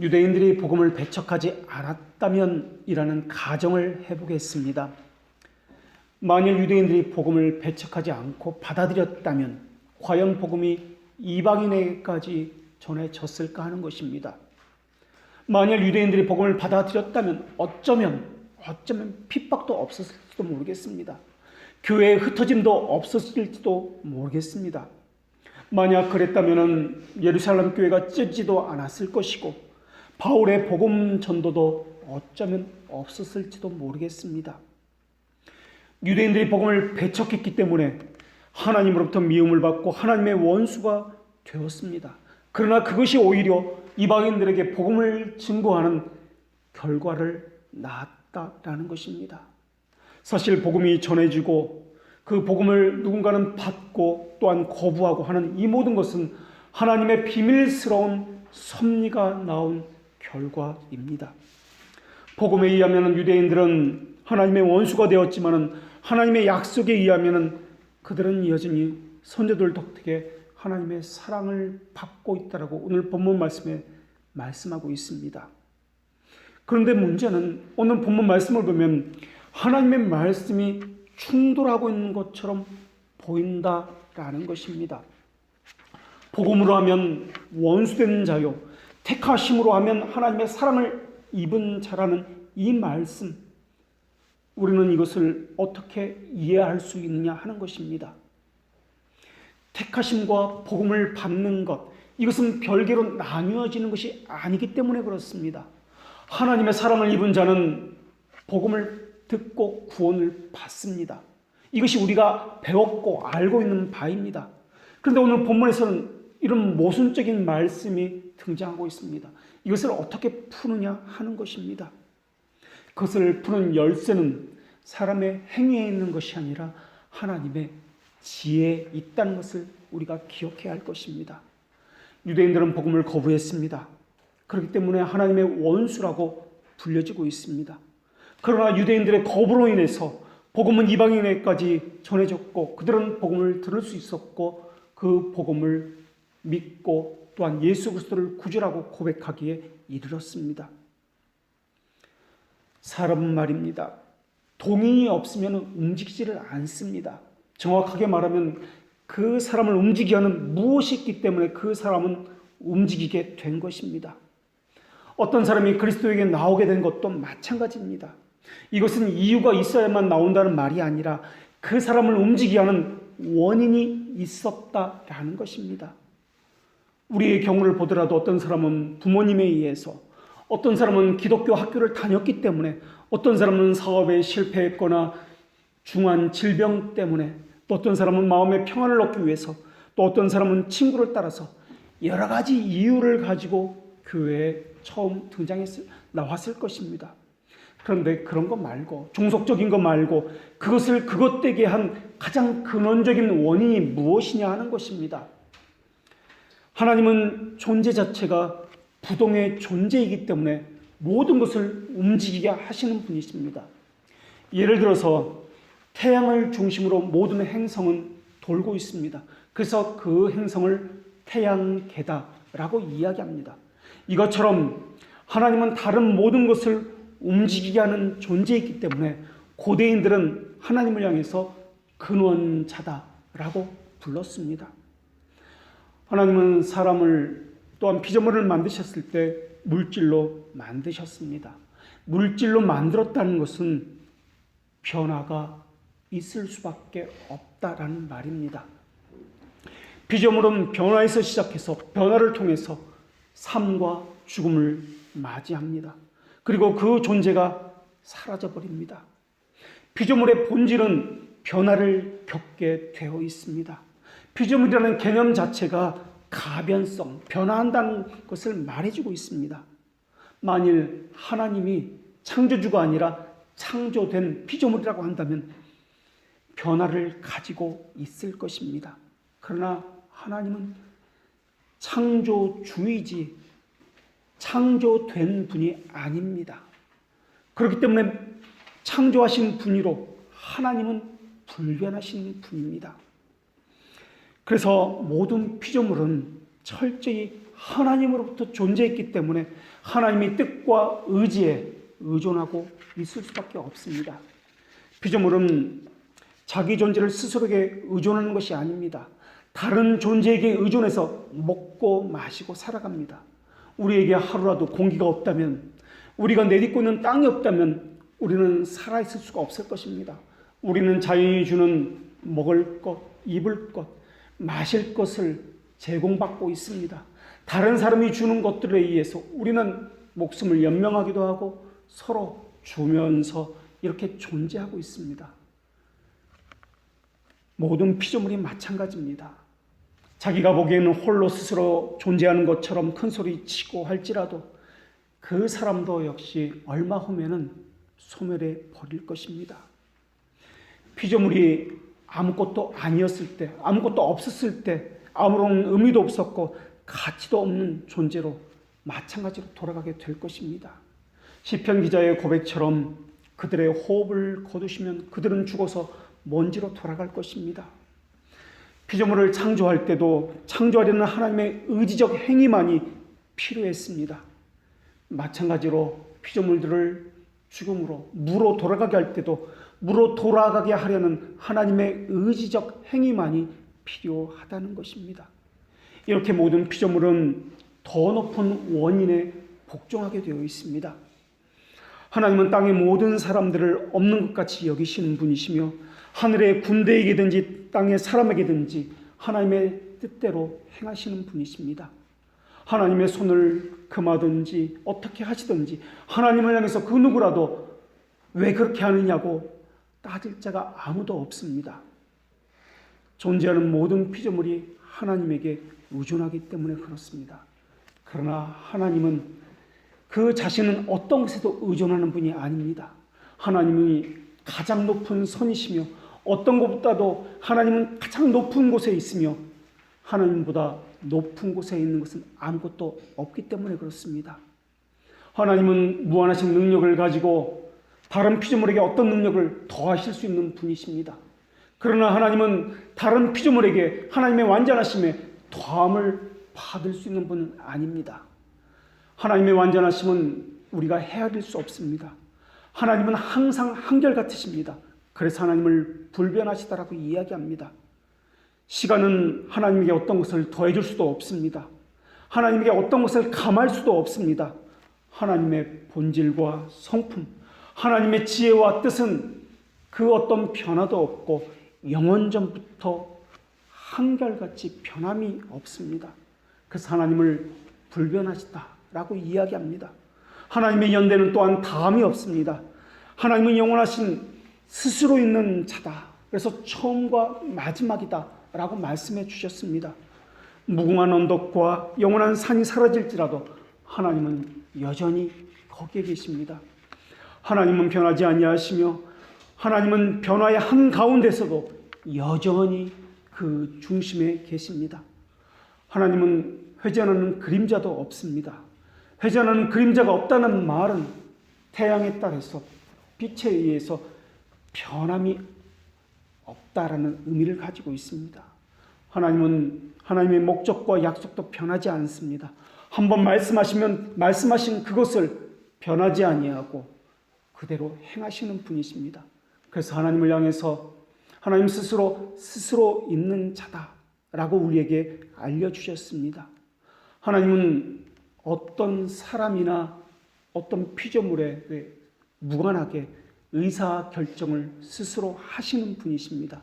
유대인들이 복음을 배척하지 않았다면이라는 가정을 해보겠습니다. 만일 유대인들이 복음을 배척하지 않고 받아들였다면 과연 복음이 이방인에게까지 전해졌을까 하는 것입니다. 만일 유대인들이 복음을 받아들였다면 어쩌면 핍박도 없었을지도 모르겠습니다. 교회에 흩어짐도 없었을지도 모르겠습니다. 만약 그랬다면 예루살렘 교회가 찢지도 않았을 것이고 바울의 복음 전도도 어쩌면 없었을지도 모르겠습니다. 유대인들이 복음을 배척했기 때문에 하나님으로부터 미움을 받고 하나님의 원수가 되었습니다. 그러나 그것이 오히려 이방인들에게 복음을 증거하는 결과를 낳았다라는 것입니다. 사실 복음이 전해지고 그 복음을 누군가는 받고 또한 거부하고 하는 이 모든 것은 하나님의 비밀스러운 섭리가 나온 결과입니다. 복음에 의하면 유대인들은 하나님의 원수가 되었지만 하나님의 약속에 의하면 그들은 여전히 선조들 덕택에 하나님의 사랑을 받고 있다라고 오늘 본문 말씀에 말씀하고 있습니다. 그런데 문제는 오늘 본문 말씀을 보면 하나님의 말씀이 충돌하고 있는 것처럼 보인다라는 것입니다. 복음으로 하면 원수된 자요, 택하심으로 하면 하나님의 사랑을 입은 자라는 이 말씀, 우리는 이것을 어떻게 이해할 수 있느냐 하는 것입니다. 택하심과 복음을 받는 것, 이것은 별개로 나뉘어지는 것이 아니기 때문에 그렇습니다. 하나님의 사랑을 입은 자는 복음을 듣고 구원을 받습니다. 이것이 우리가 배웠고 알고 있는 바입니다. 그런데 오늘 본문에서는 이런 모순적인 말씀이 등장하고 있습니다. 이것을 어떻게 푸느냐 하는 것입니다. 그것을 푸는 열쇠는 사람의 행위에 있는 것이 아니라 하나님의 지혜에 있다는 것을 우리가 기억해야 할 것입니다. 유대인들은 복음을 거부했습니다. 그렇기 때문에 하나님의 원수라고 불려지고 있습니다. 그러나 유대인들의 거부로 인해서 복음은 이방인에게까지 전해졌고 그들은 복음을 들을 수 있었고 그 복음을 믿고 또한 예수 그리스도를 구주라고 고백하기에 이르렀습니다. 사람은 말입니다. 동의이 없으면 움직이지를 않습니다. 정확하게 말하면 그 사람을 움직이게 하는 무엇이 있기 때문에 그 사람은 움직이게 된 것입니다. 어떤 사람이 그리스도에게 나오게 된 것도 마찬가지입니다. 이것은 이유가 있어야만 나온다는 말이 아니라 그 사람을 움직이게 하는 원인이 있었다라는 것입니다. 우리의 경우를 보더라도 어떤 사람은 부모님에 의해서, 어떤 사람은 기독교 학교를 다녔기 때문에, 어떤 사람은 사업에 실패했거나 중한 질병 때문에, 또 어떤 사람은 마음의 평안을 얻기 위해서, 또 어떤 사람은 친구를 따라서 여러 가지 이유를 가지고 교회에 처음 나왔을 것입니다. 그런데 그런 거 말고, 종속적인 거 말고 그것을 그것되게 한 가장 근원적인 원인이 무엇이냐 하는 것입니다. 하나님은 존재 자체가 부동의 존재이기 때문에 모든 것을 움직이게 하시는 분이십니다. 예를 들어서 태양을 중심으로 모든 행성은 돌고 있습니다. 그래서 그 행성을 태양계다라고 이야기합니다. 이것처럼 하나님은 다른 모든 것을 움직이게 하는 존재이기 때문에 고대인들은 하나님을 향해서 근원자다라고 불렀습니다. 하나님은 사람을 또한 피조물을 만드셨을 때 물질로 만드셨습니다. 물질로 만들었다는 것은 변화가 있을 수밖에 없다라는 말입니다. 피조물은 변화에서 시작해서 변화를 통해서 삶과 죽음을 맞이합니다. 그리고 그 존재가 사라져버립니다. 피조물의 본질은 변화를 겪게 되어 있습니다. 피조물이라는 개념 자체가 가변성, 변화한다는 것을 말해주고 있습니다. 만일 하나님이 창조주가 아니라 창조된 피조물이라고 한다면 변화를 가지고 있을 것입니다. 그러나 하나님은 창조주이지 창조된 분이 아닙니다. 그렇기 때문에 창조하신 분이로 하나님은 불변하신 분입니다. 그래서 모든 피조물은 철저히 하나님으로부터 존재했기 때문에 하나님의 뜻과 의지에 의존하고 있을 수밖에 없습니다. 피조물은 자기 존재를 스스로에게 의존하는 것이 아닙니다. 다른 존재에게 의존해서 먹고 마시고 살아갑니다. 우리에게 하루라도 공기가 없다면, 우리가 내딛고 있는 땅이 없다면 우리는 살아있을 수가 없을 것입니다. 우리는 자연이 주는 먹을 것, 입을 것, 마실 것을 제공받고 있습니다. 다른 사람이 주는 것들에 의해서 우리는 목숨을 연명하기도 하고 서로 주면서 이렇게 존재하고 있습니다. 모든 피조물이 마찬가지입니다. 자기가 보기에는 홀로 스스로 존재하는 것처럼 큰 소리 치고 할지라도 그 사람도 역시 얼마 후면은 소멸해 버릴 것입니다. 피조물이 아무것도 아니었을 때, 아무것도 없었을 때 아무런 의미도 없었고 가치도 없는 존재로 마찬가지로 돌아가게 될 것입니다. 시편 기자의 고백처럼 그들의 호흡을 거두시면 그들은 죽어서 먼지로 돌아갈 것입니다. 피조물을 창조할 때도 창조하려는 하나님의 의지적 행위만이 필요했습니다. 마찬가지로 피조물들을 죽음으로 무로 돌아가게 할 때도 무로 돌아가게 하려는 하나님의 의지적 행위만이 필요하다는 것입니다. 이렇게 모든 피조물은 더 높은 원인에 복종하게 되어 있습니다. 하나님은 땅의 모든 사람들을 없는 것 같이 여기시는 분이시며 하늘의 군대에게든지 땅의 사람에게든지 하나님의 뜻대로 행하시는 분이십니다. 하나님의 손을 금하든지 어떻게 하시든지 하나님을 향해서 그 누구라도 왜 그렇게 하느냐고 따질 자가 아무도 없습니다. 존재하는 모든 피조물이 하나님에게 의존하기 때문에 그렇습니다. 그러나 하나님은 그 자신은 어떤 것에도 의존하는 분이 아닙니다. 하나님이 가장 높은 선이시며 어떤 것보다도 하나님은 가장 높은 곳에 있으며 하나님보다 높은 곳에 있는 것은 아무것도 없기 때문에 그렇습니다. 하나님은 무한하신 능력을 가지고 다른 피조물에게 어떤 능력을 더하실 수 있는 분이십니다. 그러나 하나님은 다른 피조물에게 하나님의 완전하심에 더함을 받을 수 있는 분은 아닙니다. 하나님의 완전하심은 우리가 헤아릴 수 없습니다. 하나님은 항상 한결같으십니다. 그래서 하나님을 불변하시다라고 이야기합니다. 시간은 하나님에게 어떤 것을 더해줄 수도 없습니다. 하나님에게 어떤 것을 감할 수도 없습니다. 하나님의 본질과 성품, 하나님의 지혜와 뜻은 그 어떤 변화도 없고 영원전부터 한결같이 변함이 없습니다. 그래서 하나님을 불변하시다라고 이야기합니다. 하나님의 연대는 또한 다함이 없습니다. 하나님은 영원하신 스스로 있는 자다. 그래서 처음과 마지막이다 라고 말씀해 주셨습니다. 무궁한 언덕과 영원한 산이 사라질지라도 하나님은 여전히 거기에 계십니다. 하나님은 변하지 아니하시며 하나님은 변화의 한가운데서도 여전히 그 중심에 계십니다. 하나님은 회전하는 그림자도 없습니다. 회전하는 그림자가 없다는 말은 태양에 따라서 빛에 의해서 변함이 없다라는 의미를 가지고 있습니다. 하나님은 하나님의 목적과 약속도 변하지 않습니다. 한번 말씀하시면 말씀하신 그것을 변하지 아니하고 그대로 행하시는 분이십니다. 그래서 하나님을 향해서 하나님 스스로 있는 자다라고 우리에게 알려주셨습니다. 하나님은 어떤 사람이나 어떤 피조물에 무관하게 의사결정을 스스로 하시는 분이십니다.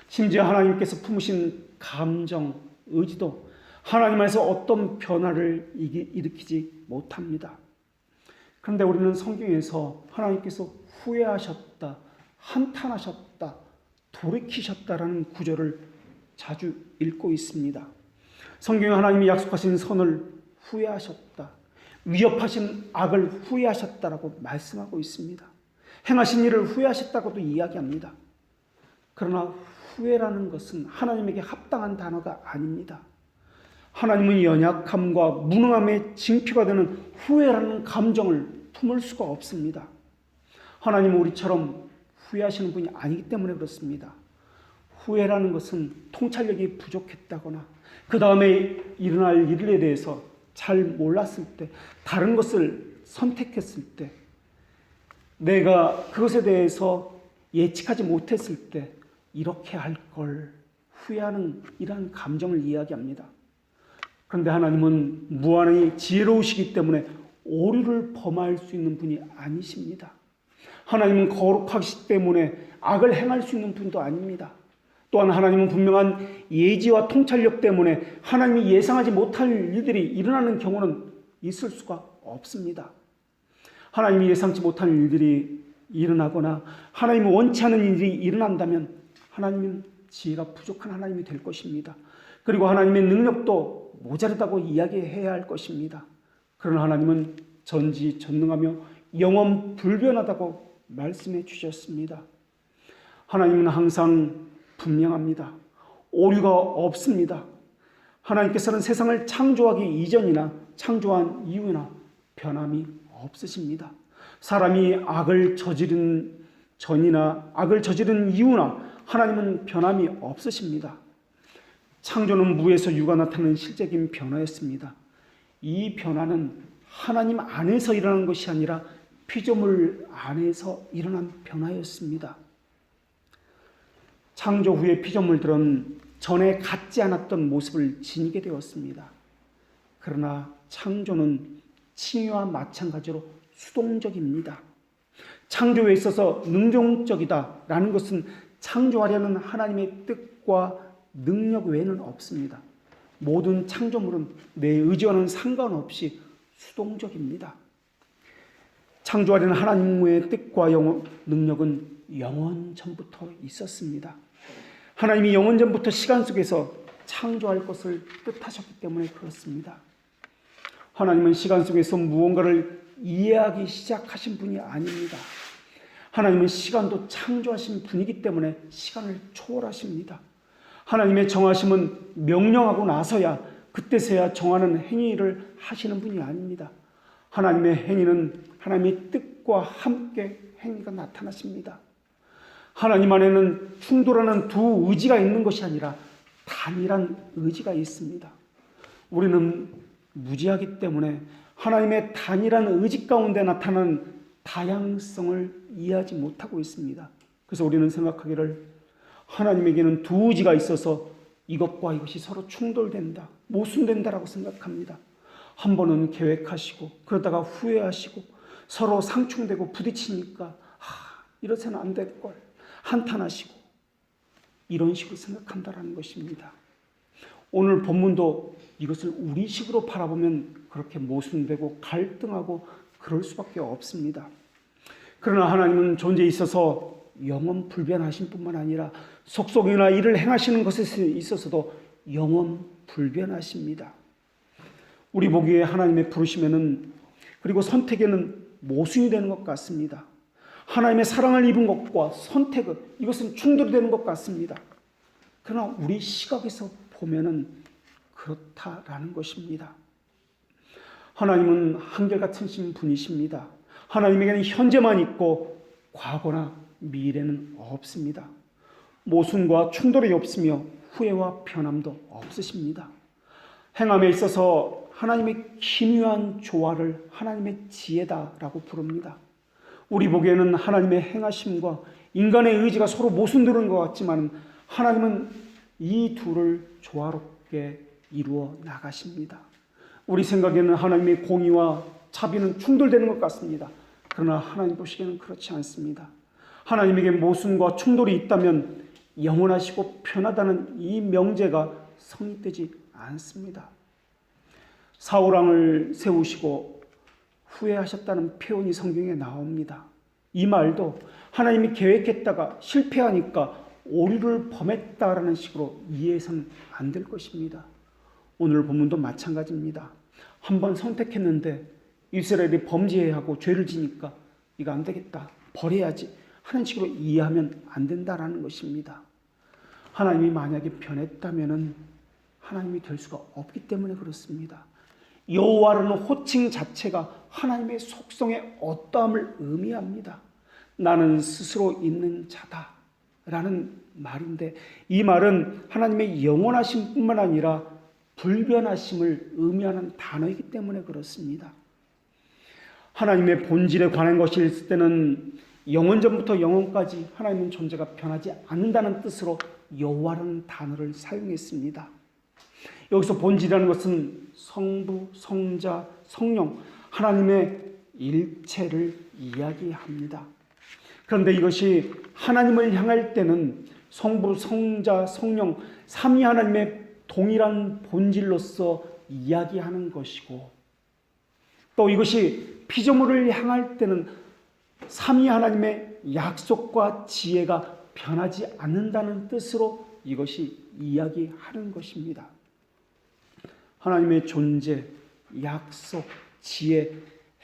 심지어 하나님께서 품으신 감정, 의지도 하나님 안에서 어떤 변화를 일으키지 못합니다. 그런데 우리는 성경에서 하나님께서 후회하셨다, 한탄하셨다, 돌이키셨다라는 구절을 자주 읽고 있습니다. 성경에 하나님이 약속하신 선을 후회하셨다, 위협하신 악을 후회하셨다라고 말씀하고 있습니다. 행하신 일을 후회하셨다고도 이야기합니다. 그러나 후회라는 것은 하나님에게 합당한 단어가 아닙니다. 하나님은 연약함과 무능함의 징표가 되는 후회라는 감정을 품을 수가 없습니다. 하나님은 우리처럼 후회하시는 분이 아니기 때문에 그렇습니다. 후회라는 것은 통찰력이 부족했다거나 그 다음에 일어날 일에 대해서 잘 몰랐을 때, 다른 것을 선택했을 때, 내가 그것에 대해서 예측하지 못했을 때 이렇게 할 걸 후회하는 이러한 감정을 이야기합니다. 그런데 하나님은 무한히 지혜로우시기 때문에 오류를 범할 수 있는 분이 아니십니다. 하나님은 거룩하시기 때문에 악을 행할 수 있는 분도 아닙니다. 또한 하나님은 분명한 예지와 통찰력 때문에 하나님이 예상하지 못할 일들이 일어나는 경우는 있을 수가 없습니다. 하나님이 예상치 못한 일들이 일어나거나 하나님이 원치 않은 일이 일어난다면 하나님은 지혜가 부족한 하나님이 될 것입니다. 그리고 하나님의 능력도 모자르다고 이야기해야 할 것입니다. 그러나 하나님은 전지전능하며 영원불변하다고 말씀해 주셨습니다. 하나님은 항상 분명합니다. 오류가 없습니다. 하나님께서는 세상을 창조하기 이전이나 창조한 이후나 변함이 없으십니다. 사람이 악을 저지른 전이나 악을 저지른 이후나 하나님은 변함이 없으십니다. 창조는 무에서 유가 나타나는 실제적인 변화였습니다. 이 변화는 하나님 안에서 일어난 것이 아니라 피조물 안에서 일어난 변화였습니다. 창조 후의 피조물들은 전에 갖지 않았던 모습을 지니게 되었습니다. 그러나 창조는 칭의와 마찬가지로 수동적입니다. 창조에 있어서 능동적이다라는 것은 창조하려는 하나님의 뜻과 능력 외에는 없습니다. 모든 창조물은 내 의지와는 상관없이 수동적입니다. 창조하려는 하나님의 뜻과 능력은 영원 전부터 있었습니다. 하나님이 영원 전부터 시간 속에서 창조할 것을 뜻하셨기 때문에 그렇습니다. 하나님은 시간 속에서 무언가를 이해하기 시작하신 분이 아닙니다. 하나님은 시간도 창조하신 분이기 때문에 시간을 초월하십니다. 하나님의 정하심은 명령하고 나서야 그때서야 정하는 행위를 하시는 분이 아닙니다. 하나님의 행위는 하나님의 뜻과 함께 행위가 나타나십니다. 하나님 안에는 충돌하는 두 의지가 있는 것이 아니라 단일한 의지가 있습니다. 우리는 무지하기 때문에 하나님의 단일한 의지 가운데 나타나는 다양성을 이해하지 못하고 있습니다. 그래서 우리는 생각하기를 하나님에게는 두 의지가 있어서 이것과 이것이 서로 충돌된다, 모순된다라고 생각합니다. 한 번은 계획하시고 그러다가 후회하시고 서로 상충되고 부딪히니까 이렇게는 안 될 걸 한탄하시고 이런 식으로 생각한다라는 것입니다. 오늘 본문도 이것을 우리식으로 바라보면 그렇게 모순되고 갈등하고 그럴 수밖에 없습니다. 그러나 하나님은 존재에 있어서 영원 불변하신 뿐만 아니라 속속이나 일을 행하시는 것에 있어서도 영원 불변하십니다. 우리 보기에 하나님의 부르심에는 그리고 선택에는 모순이 되는 것 같습니다. 하나님의 사랑을 입은 것과 선택은 이것은 충돌이 되는 것 같습니다. 그러나 우리 시각에서 보면은 그렇다라는 것입니다. 하나님은 한결같으신 분이십니다. 하나님에게는 현재만 있고 과거나 미래는 없습니다. 모순과 충돌이 없으며 후회와 변함도 없으십니다. 행함에 있어서 하나님의 기묘한 조화를 하나님의 지혜다라고 부릅니다. 우리 보기에는 하나님의 행하심과 인간의 의지가 서로 모순되는 것 같지만 하나님은 이 둘을 조화롭게 이루어 나가십니다. 우리 생각에는 하나님의 공의와 자비는 충돌되는 것 같습니다. 그러나 하나님 보시기에는 그렇지 않습니다. 하나님에게 모순과 충돌이 있다면 영원하시고 편하다는 이 명제가 성립되지 않습니다. 사울왕을 세우시고 후회하셨다는 표현이 성경에 나옵니다. 이 말도 하나님이 계획했다가 실패하니까 오류를 범했다라는 식으로 이해해서는 안 될 것입니다. 오늘 본문도 마찬가지입니다. 한번 선택했는데 이스라엘이 범죄하고 죄를 지니까 이거 안 되겠다, 버려야지 하는 식으로 이해하면 안 된다라는 것입니다. 하나님이 만약에 변했다면 하나님이 될 수가 없기 때문에 그렇습니다. 여호와라는 호칭 자체가 하나님의 속성의 어떠함을 의미합니다. 나는 스스로 있는 자다 라는 말인데 이 말은 하나님의 영원하심 뿐만 아니라 불변하심을 의미하는 단어이기 때문에 그렇습니다. 하나님의 본질에 관한 것이 있을 때는 영원전부터 영원까지 하나님의 존재가 변하지 않는다는 뜻으로 여호와라는 단어를 사용했습니다. 여기서 본질이라는 것은 성부, 성자, 성령, 하나님의 일체를 이야기합니다. 그런데 이것이 하나님을 향할 때는 성부, 성자, 성령, 삼위 하나님의 동일한 본질로서 이야기하는 것이고, 또 이것이 피조물을 향할 때는 삼위 하나님의 약속과 지혜가 변하지 않는다는 뜻으로 이것이 이야기하는 것입니다. 하나님의 존재, 약속, 지혜,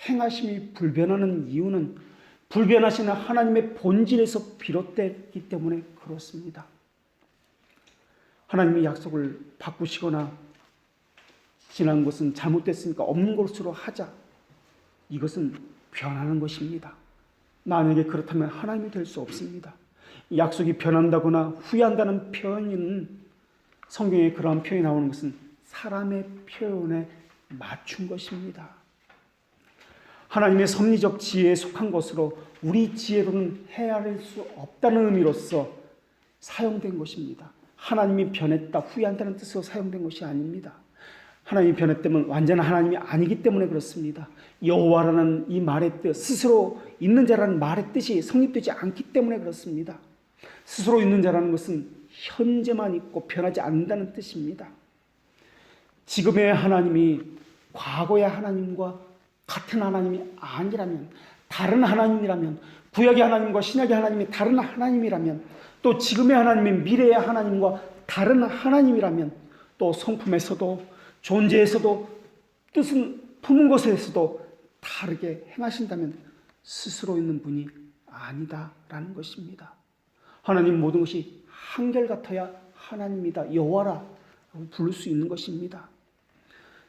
행하심이 불변하는 이유는 불변하시는 하나님의 본질에서 비롯됐기 때문에 그렇습니다. 하나님의 약속을 바꾸시거나 지난 것은 잘못됐으니까 없는 것으로 하자. 이것은 변하는 것입니다. 만약에 그렇다면 하나님이 될 수 없습니다. 약속이 변한다거나 후회한다는 표현은 성경에 그러한 표현이 나오는 것은 사람의 표현에 맞춘 것입니다. 하나님의 섭리적 지혜에 속한 것으로 우리 지혜로는 헤아릴 수 없다는 의미로서 사용된 것입니다. 하나님이 변했다, 후회한다는 뜻으로 사용된 것이 아닙니다. 하나님이 변했다면 완전한 하나님이 아니기 때문에 그렇습니다. 여호와라는 이 말의 뜻, 스스로 있는 자라는 말의 뜻이 성립되지 않기 때문에 그렇습니다. 스스로 있는 자라는 것은 현재만 있고 변하지 않는다는 뜻입니다. 지금의 하나님이 과거의 하나님과 같은 하나님이 아니라면, 다른 하나님이라면, 구약의 하나님과 신약의 하나님이 다른 하나님이라면, 또 지금의 하나님이 미래의 하나님과 다른 하나님이라면, 또 성품에서도 존재에서도 뜻은 품은 것에서도 다르게 행하신다면 스스로 있는 분이 아니다라는 것입니다. 하나님 모든 것이 한결같아야 하나님이다, 여호와라고 부를 수 있는 것입니다.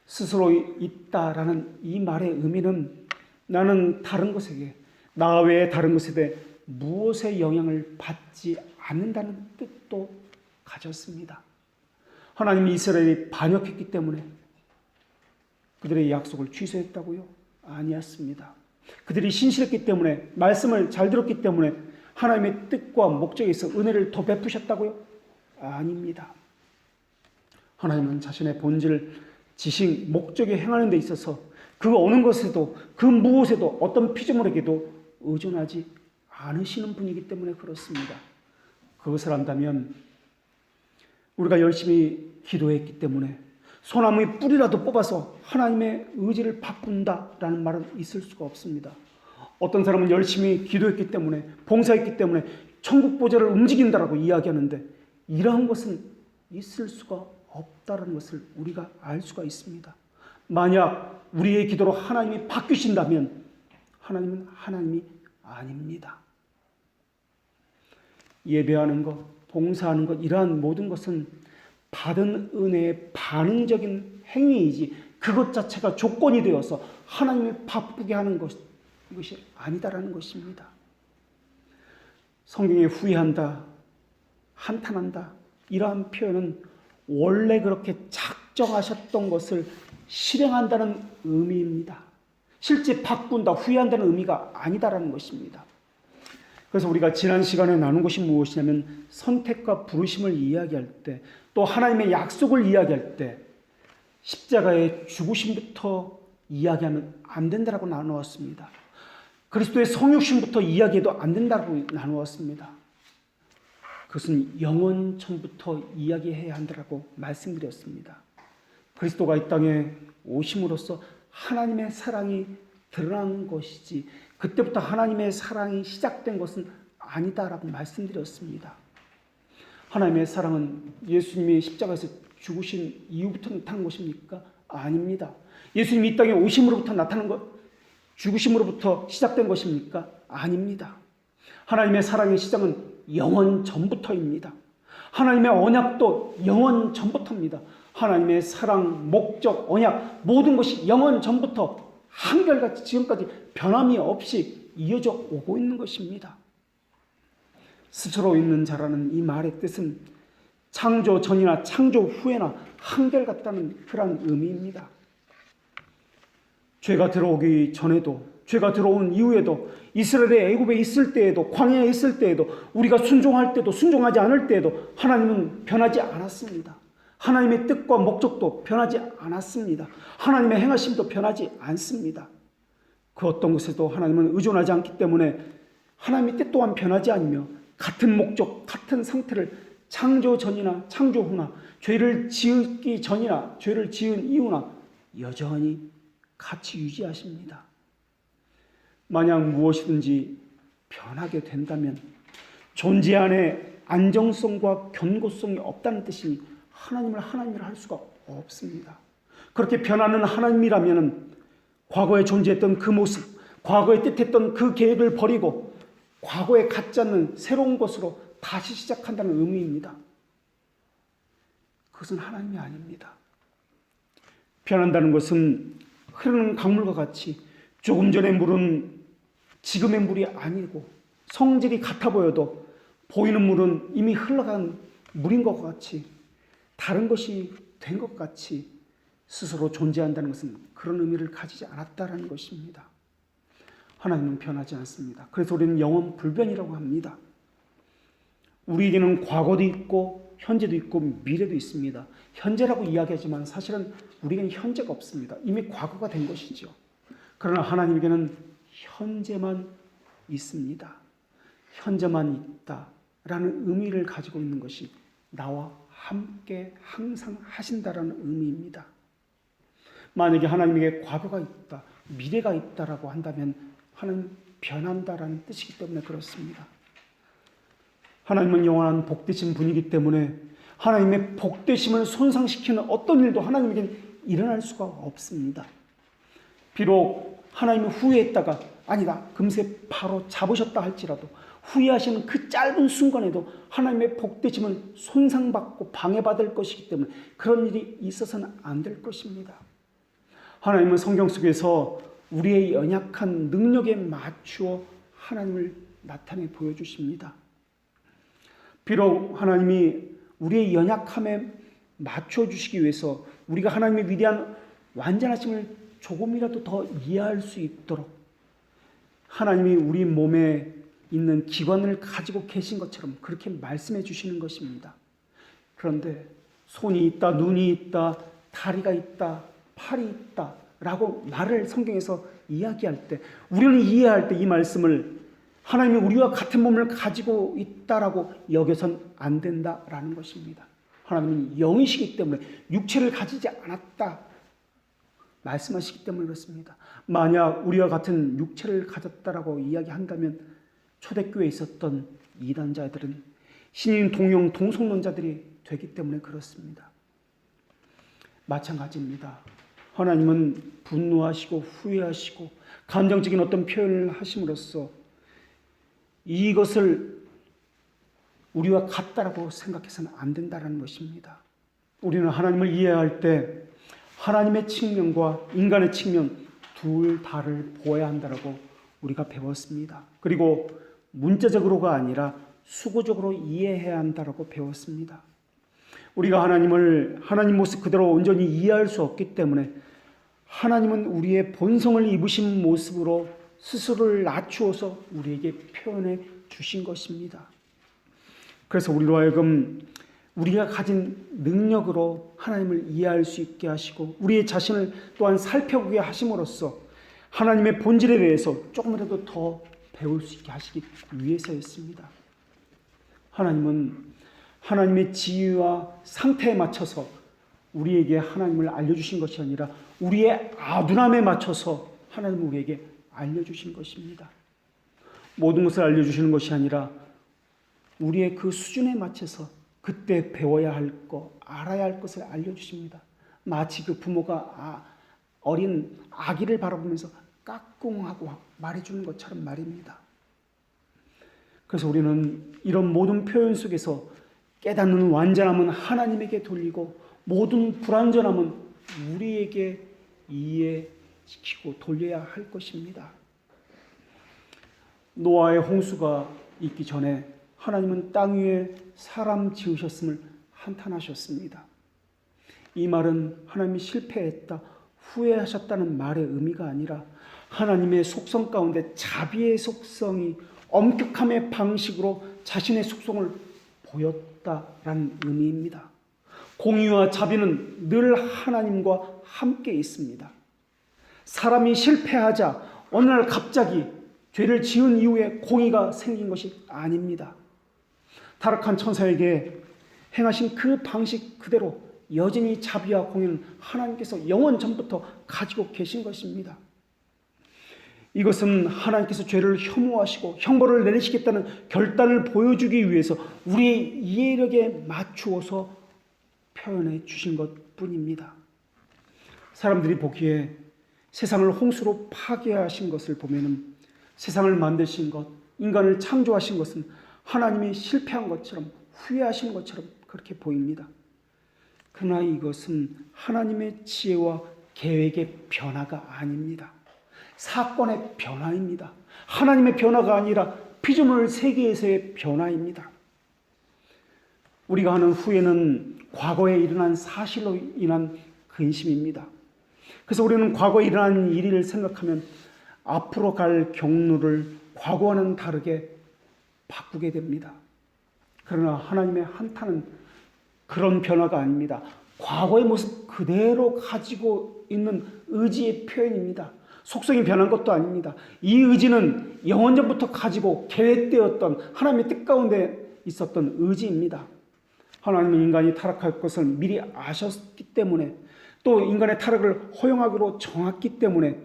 스스로 있다라는 이 말의 의미는 나는 다른 것에게, 나 외에 다른 것에 대해 무엇의 영향을 받지 않는다는 뜻도 가졌습니다. 하나님이 이스라엘이 반역했기 때문에 그들의 약속을 취소했다고요? 아니었습니다. 그들이 신실했기 때문에, 말씀을 잘 들었기 때문에 하나님의 뜻과 목적에 있어 은혜를 더 베푸셨다고요? 아닙니다. 하나님은 자신의 본질, 지식, 목적에 행하는 데 있어서 그 어느 것에도, 그 무엇에도, 어떤 피조물에게도 의존하지 않으시는 분이기 때문에 그렇습니다. 그것을 안다면 우리가 열심히 기도했기 때문에 소나무의 뿌리라도 뽑아서 하나님의 의지를 바꾼다라는 말은 있을 수가 없습니다. 어떤 사람은 열심히 기도했기 때문에, 봉사했기 때문에 천국 보좌를 움직인다라고 이야기하는데 이러한 것은 있을 수가 없다는 것을 우리가 알 수가 있습니다. 만약 우리의 기도로 하나님이 바뀌신다면 하나님은 하나님이 아닙니다. 예배하는 것, 봉사하는 것, 이러한 모든 것은 받은 은혜의 반응적인 행위이지 그것 자체가 조건이 되어서 하나님이 바쁘게 하는 이것이 아니다라는 것입니다. 성경에 후회한다, 한탄한다, 이러한 표현은 원래 그렇게 작정하셨던 것을 실행한다는 의미입니다. 실제 바꾼다, 후회한다는 의미가 아니다라는 것입니다. 그래서 우리가 지난 시간에 나눈 것이 무엇이냐면 선택과 부르심을 이야기할 때, 또 하나님의 약속을 이야기할 때 십자가의 죽으심부터 이야기하면 안 된다라고 나누었습니다. 그리스도의 성육신부터 이야기해도 안 된다고 나누었습니다. 그것은 영원 전부터 이야기해야 한다고 말씀드렸습니다. 그리스도가 이 땅에 오심으로써 하나님의 사랑이 드러난 것이지 그때부터 하나님의 사랑이 시작된 것은 아니다라고 말씀드렸습니다. 하나님의 사랑은 예수님이 십자가에서 죽으신 이후부터 나타난 것입니까? 아닙니다. 예수님이 이 땅에 오심으로부터 나타난 것, 죽으심으로부터 시작된 것입니까? 아닙니다. 하나님의 사랑의 시작은 영원 전부터입니다. 하나님의 언약도 영원 전부터입니다. 하나님의 사랑, 목적, 언약 모든 것이 영원 전부터 한결같이 지금까지 변함이 없이 이어져 오고 있는 것입니다. 스스로 있는 자라는 이 말의 뜻은 창조 전이나 창조 후에나 한결같다는 그런 의미입니다. 죄가 들어오기 전에도, 죄가 들어온 이후에도, 이스라엘의 애굽에 있을 때에도, 광야에 있을 때에도, 우리가 순종할 때도 순종하지 않을 때에도 하나님은 변하지 않았습니다. 하나님의 뜻과 목적도 변하지 않았습니다. 하나님의 행하심도 변하지 않습니다. 그 어떤 것에도 하나님은 의존하지 않기 때문에 하나님의 뜻 또한 변하지 않으며 같은 목적, 같은 상태를 창조 전이나 창조 후나 죄를 지기 전이나 죄를 지은 이후나 여전히 같이 유지하십니다. 만약 무엇이든지 변하게 된다면 존재 안에 안정성과 견고성이 없다는 뜻이니 하나님을 하나님이라 할 수가 없습니다. 그렇게 변하는 하나님이라면 과거에 존재했던 그 모습, 과거에 뜻했던 그 계획을 버리고 과거에 갖지 않는 새로운 것으로 다시 시작한다는 의미입니다. 그것은 하나님이 아닙니다. 변한다는 것은 흐르는 강물과 같이 조금 전의 물은 지금의 물이 아니고 성질이 같아 보여도 보이는 물은 이미 흘러간 물인 것 같이 다른 것이 된 것 같이 스스로 존재한다는 것은 그런 의미를 가지지 않았다는 것입니다. 하나님은 변하지 않습니다. 그래서 우리는 영원 불변이라고 합니다. 우리에게는 과거도 있고 현재도 있고 미래도 있습니다. 현재라고 이야기하지만 사실은 우리에게는 현재가 없습니다. 이미 과거가 된 것이죠. 그러나 하나님에게는 현재만 있습니다. 현재만 있다라는 의미를 가지고 있는 것이 나와 함께 항상 하신다라는 의미입니다. 만약에 하나님에게 과거가 있다, 미래가 있다라고 한다면 하나님 변한다라는 뜻이기 때문에 그렇습니다. 하나님은 영원한 복되신 분이기 때문에 하나님의 복되심을 손상시키는 어떤 일도 하나님에게는 일어날 수가 없습니다. 비록 하나님이 후회했다가 아니다 금세 바로 잡으셨다 할지라도 후회하시는 그 짧은 순간에도 하나님의 복되심은 손상받고 방해받을 것이기 때문에 그런 일이 있어서는 안 될 것입니다. 하나님은 성경 속에서 우리의 연약한 능력에 맞추어 하나님을 나타내 보여주십니다. 비록 하나님이 우리의 연약함에 맞춰주시기 위해서 우리가 하나님의 위대한 완전하심을 조금이라도 더 이해할 수 있도록 하나님이 우리 몸에 있는 기관을 가지고 계신 것처럼 그렇게 말씀해 주시는 것입니다. 그런데 손이 있다, 눈이 있다, 다리가 있다, 팔이 있다 라고 말을 성경에서 이야기할 때 우리는 이해할 때 이 말씀을 하나님이 우리와 같은 몸을 가지고 있다라고 여겨선 안 된다라는 것입니다. 하나님은 영이시기 때문에 육체를 가지지 않았다 말씀하시기 때문에 그렇습니다. 만약 우리와 같은 육체를 가졌다라고 이야기한다면 초대교회에 있었던 이단자들은 신인 동영 동성론자들이 되기 때문에 그렇습니다. 마찬가지입니다. 하나님은 분노하시고 후회하시고 감정적인 어떤 표현을 하심으로써 이것을 우리와 같다라고 생각해서는 안 된다는 것입니다. 우리는 하나님을 이해할 때 하나님의 측면과 인간의 측면 둘 다를 보아야 한다라고 우리가 배웠습니다. 그리고 문자적으로가 아니라 수고적으로 이해해야 한다라고 배웠습니다. 우리가 하나님을 하나님 모습 그대로 온전히 이해할 수 없기 때문에 하나님은 우리의 본성을 입으신 모습으로 스스로를 낮추어서 우리에게 표현해 주신 것입니다. 그래서 우리로 하여금 우리가 가진 능력으로 하나님을 이해할 수 있게 하시고 우리의 자신을 또한 살펴보게 하심으로써 하나님의 본질에 대해서 조금이라도 더 배울 수 있게 하시기 위해서였습니다. 하나님은 하나님의 지위와 상태에 맞춰서 우리에게 하나님을 알려주신 것이 아니라 우리의 아둔함에 맞춰서 하나님은 우리에게 알려주신 것입니다. 모든 것을 알려주시는 것이 아니라 우리의 그 수준에 맞춰서 그때 배워야 할 것, 알아야 할 것을 알려주십니다. 마치 그 부모가 어린 아기를 바라보면서 까꿍하고 말해주는 것처럼 말입니다. 그래서 우리는 이런 모든 표현 속에서 깨닫는 완전함은 하나님에게 돌리고 모든 불완전함은 우리에게 이해시키고 돌려야 할 것입니다. 노아의 홍수가 있기 전에 하나님은 땅 위에 사람 지으셨음을 한탄하셨습니다. 이 말은 하나님이 실패했다, 후회하셨다는 말의 의미가 아니라 하나님의 속성 가운데 자비의 속성이 엄격함의 방식으로 자신의 속성을 보였다라는 의미입니다. 공의와 자비는 늘 하나님과 함께 있습니다. 사람이 실패하자 어느 날 갑자기 죄를 지은 이후에 공의가 생긴 것이 아닙니다. 타락한 천사에게 행하신 그 방식 그대로 여전히 자비와 공의는 하나님께서 영원 전부터 가지고 계신 것입니다. 이것은 하나님께서 죄를 혐오하시고 형벌을 내리시겠다는 결단을 보여주기 위해서 우리의 이해력에 맞추어서 표현해 주신 것뿐입니다. 사람들이 보기에 세상을 홍수로 파괴하신 것을 보면은 세상을 만드신 것, 인간을 창조하신 것은 하나님이 실패한 것처럼 후회하신 것처럼 그렇게 보입니다. 그러나 이것은 하나님의 지혜와 계획의 변화가 아닙니다. 사건의 변화입니다. 하나님의 변화가 아니라 피조물 세계에서의 변화입니다. 우리가 하는 후회는 과거에 일어난 사실로 인한 근심입니다. 그래서 우리는 과거에 일어난 일을 생각하면 앞으로 갈 경로를 과거와는 다르게 바꾸게 됩니다. 그러나 하나님의 한탄은 그런 변화가 아닙니다. 과거의 모습 그대로 가지고 있는 의지의 표현입니다. 속성이 변한 것도 아닙니다. 이 의지는 영원전부터 가지고 계획되었던 하나님의 뜻 가운데 있었던 의지입니다. 하나님은 인간이 타락할 것을 미리 아셨기 때문에 또 인간의 타락을 허용하기로 정했기 때문에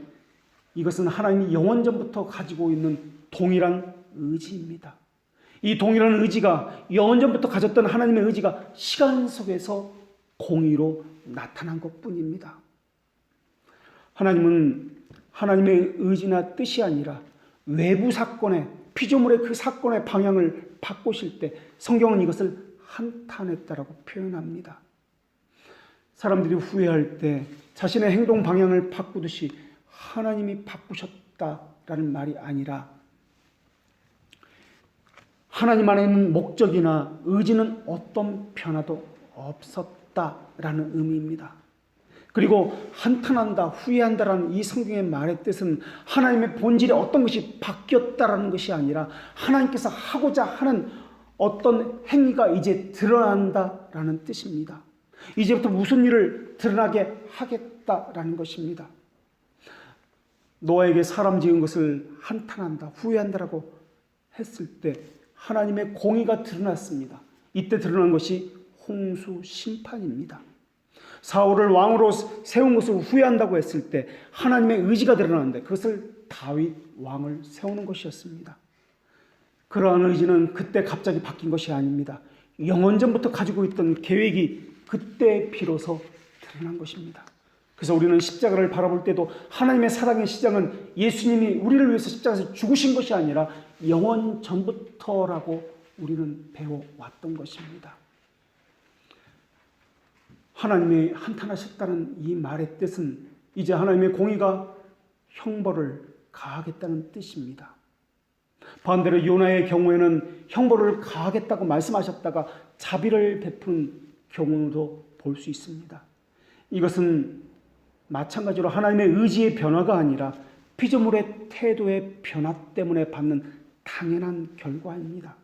이것은 하나님이 영원전부터 가지고 있는 동일한 의지입니다. 이 동일한 의지가 영원전부터 가졌던 하나님의 의지가 시간 속에서 공의로 나타난 것뿐입니다. 하나님은 하나님의 의지나 뜻이 아니라 외부 사건의 피조물의 그 사건의 방향을 바꾸실 때 성경은 이것을 한탄했다라고 표현합니다. 사람들이 후회할 때 자신의 행동 방향을 바꾸듯이 하나님이 바꾸셨다라는 말이 아니라 하나님 안에 있는 목적이나 의지는 어떤 변화도 없었다라는 의미입니다. 그리고 한탄한다, 후회한다라는 이 성경의 말의 뜻은 하나님의 본질에 어떤 것이 바뀌었다라는 것이 아니라 하나님께서 하고자 하는 어떤 행위가 이제 드러난다라는 뜻입니다. 이제부터 무슨 일을 드러나게 하겠다라는 것입니다. 노아에게 사람 지은 것을 한탄한다, 후회한다라고 했을 때 하나님의 공의가 드러났습니다. 이때 드러난 것이 홍수 심판입니다. 사울을 왕으로 세운 것을 후회한다고 했을 때 하나님의 의지가 드러나는데 그것을 다윗 왕을 세우는 것이었습니다. 그러한 의지는 그때 갑자기 바뀐 것이 아닙니다. 영원전부터 가지고 있던 계획이 그때 비로소 드러난 것입니다. 그래서 우리는 십자가를 바라볼 때도 하나님의 사랑의 시작은 예수님이 우리를 위해서 십자가에서 죽으신 것이 아니라 영원 전부터라고 우리는 배워왔던 것입니다. 하나님이 한탄하셨다는 이 말의 뜻은 이제 하나님의 공의가 형벌을 가하겠다는 뜻입니다. 반대로 요나의 경우에는 형벌을 가하겠다고 말씀하셨다가 자비를 베푸는 경우도 볼 수 있습니다. 이것은 마찬가지로 하나님의 의지의 변화가 아니라 피조물의 태도의 변화 때문에 받는 당연한 결과입니다.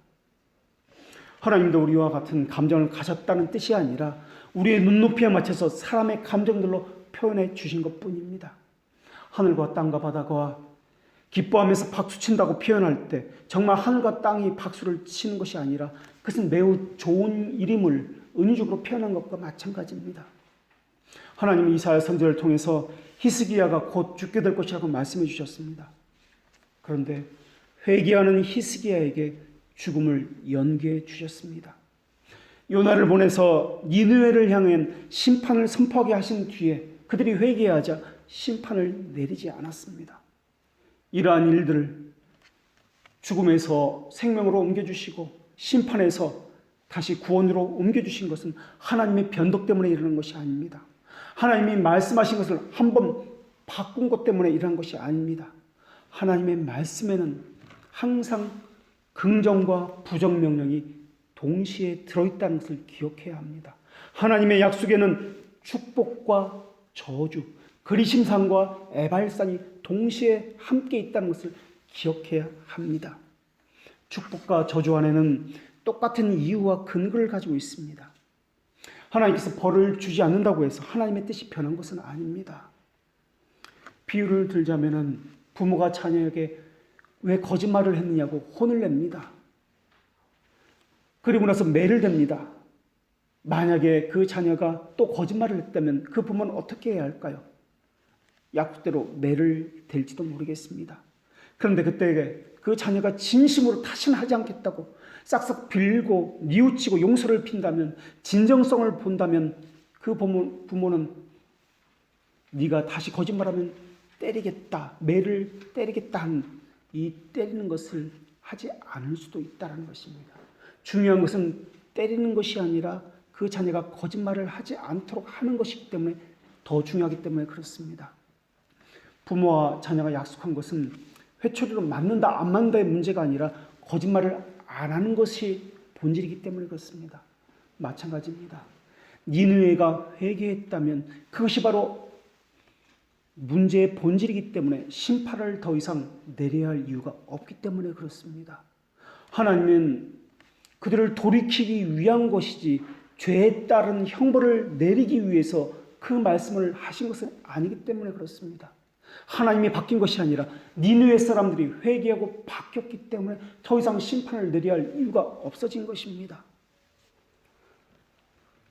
하나님도 우리와 같은 감정을 가졌다는 뜻이 아니라 우리의 눈높이에 맞춰서 사람의 감정들로 표현해 주신 것뿐입니다. 하늘과 땅과 바다가 기뻐하면서 박수친다고 표현할 때 정말 하늘과 땅이 박수를 치는 것이 아니라 그것은 매우 좋은 일임을 은유적으로 표현한 것과 마찬가지입니다. 하나님은 이사야 선지자를 통해서 히스기야가 곧 죽게 될 것이라고 말씀해 주셨습니다. 그런데 회개하는 히스기야에게 죽음을 연기해 주셨습니다. 요나를 보내서 니느웨를 향한 심판을 선포하게 하신 뒤에 그들이 회개하자 심판을 내리지 않았습니다. 이러한 일들을 죽음에서 생명으로 옮겨주시고 심판에서 다시 구원으로 옮겨주신 것은 하나님의 변덕 때문에 일어난 것이 아닙니다. 하나님이 말씀하신 것을 한번 바꾼 것 때문에 일어난 것이 아닙니다. 하나님의 말씀에는 항상 긍정과 부정 명령이 동시에 들어있다는 것을 기억해야 합니다. 하나님의 약속에는 축복과 저주, 그리심산과 에발산이 동시에 함께 있다는 것을 기억해야 합니다. 축복과 저주 안에는 똑같은 이유와 근거를 가지고 있습니다. 하나님께서 벌을 주지 않는다고 해서 하나님의 뜻이 변한 것은 아닙니다. 비유를 들자면은 부모가 자녀에게 왜 거짓말을 했느냐고 혼을 냅니다. 그리고 나서 매를 댑니다. 만약에 그 자녀가 또 거짓말을 했다면 그 부모는 어떻게 해야 할까요? 약속대로 매를 댈지도 모르겠습니다. 그런데 그때 그 자녀가 진심으로 다시는 하지 않겠다고 싹싹 빌고 뉘우치고 용서를 빈다면, 진정성을 본다면 그 부모는 네가 다시 거짓말하면 때리겠다, 매를 때리겠다 한 이 때리는 것을 하지 않을 수도 있다는 것입니다. 중요한 것은 때리는 것이 아니라 그 자녀가 거짓말을 하지 않도록 하는 것이기 때문에 더 중요하기 때문에 그렇습니다. 부모와 자녀가 약속한 것은 회초리로 맞는다 안 맞는다의 문제가 아니라 거짓말을 안 하는 것이 본질이기 때문에 그렇습니다. 마찬가지입니다. 니느웨가 회개했다면 그것이 바로 문제의 본질이기 때문에 심판을 더 이상 내려야 할 이유가 없기 때문에 그렇습니다. 하나님은 그들을 돌이키기 위한 것이지 죄에 따른 형벌을 내리기 위해서 그 말씀을 하신 것은 아니기 때문에 그렇습니다. 하나님이 바뀐 것이 아니라 니느웨 사람들이 회개하고 바뀌었기 때문에 더 이상 심판을 내려야 할 이유가 없어진 것입니다.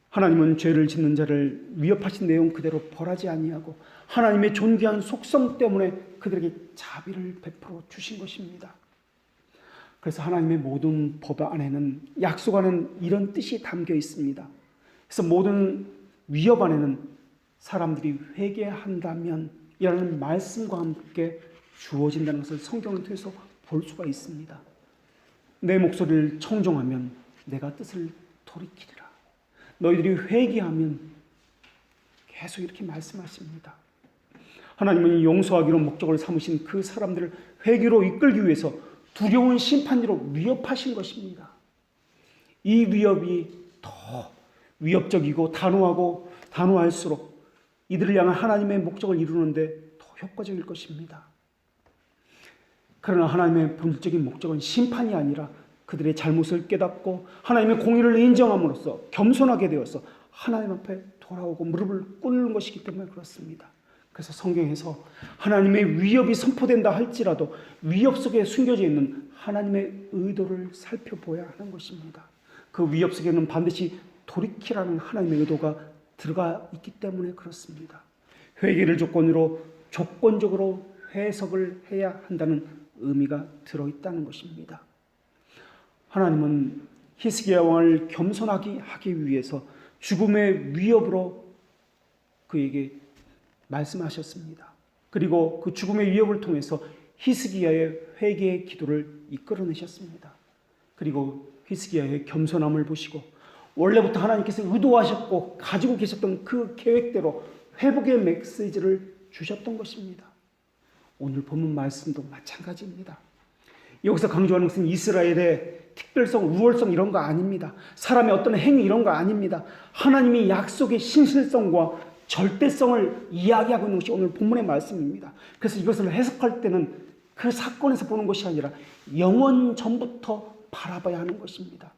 하나님은 죄를 짓는 자를 위협하신 내용 그대로 벌하지 아니하고 하나님의 존귀한 속성 때문에 그들에게 자비를 베풀어 주신 것입니다. 그래서 하나님의 모든 법 안에는, 약속 안에는 이런 뜻이 담겨 있습니다. 그래서 모든 위협 안에는 사람들이 회개한다면 이라는 말씀과 함께 주어진다는 것을 성경을 통해서 볼 수가 있습니다. 내 목소리를 청종하면 내가 뜻을 돌이키리라. 너희들이 회개하면, 계속 이렇게 말씀하십니다. 하나님은 용서하기로 목적을 삼으신 그 사람들을 회개로 이끌기 위해서 두려운 심판으로 위협하신 것입니다. 이 위협이 더 위협적이고 단호할수록 이들을 향한 하나님의 목적을 이루는데 더 효과적일 것입니다. 그러나 하나님의 본질적인 목적은 심판이 아니라 그들의 잘못을 깨닫고 하나님의 공의를 인정함으로써 겸손하게 되어서 하나님 앞에 돌아오고 무릎을 꿇는 것이기 때문에 그렇습니다. 그래서 성경에서 하나님의 위협이 선포된다 할지라도 위협 속에 숨겨져 있는 하나님의 의도를 살펴보아야 하는 것입니다. 그 위협 속에는 반드시 돌이키라는 하나님의 의도가 들어가 있기 때문에 그렇습니다. 회개를 조건으로 조건적으로 해석을 해야 한다는 의미가 들어있다는 것입니다. 하나님은 히스기야 왕을 겸손하게 하기 위해서 죽음의 위협으로 그에게 말씀하셨습니다. 그리고 그 죽음의 위협을 통해서 히스기야의 회개의 기도를 이끌어내셨습니다. 그리고 히스기야의 겸손함을 보시고 원래부터 하나님께서 의도하셨고 가지고 계셨던 그 계획대로 회복의 메시지를 주셨던 것입니다. 오늘 본문 말씀도 마찬가지입니다. 여기서 강조하는 것은 이스라엘의 특별성, 우월성 이런 거 아닙니다. 사람의 어떤 행위 이런 거 아닙니다. 하나님이 약속의 신실성과 절대성을 이야기하고 있는 것이 오늘 본문의 말씀입니다. 그래서 이것을 해석할 때는 그 사건에서 보는 것이 아니라 영원 전부터 바라봐야 하는 것입니다.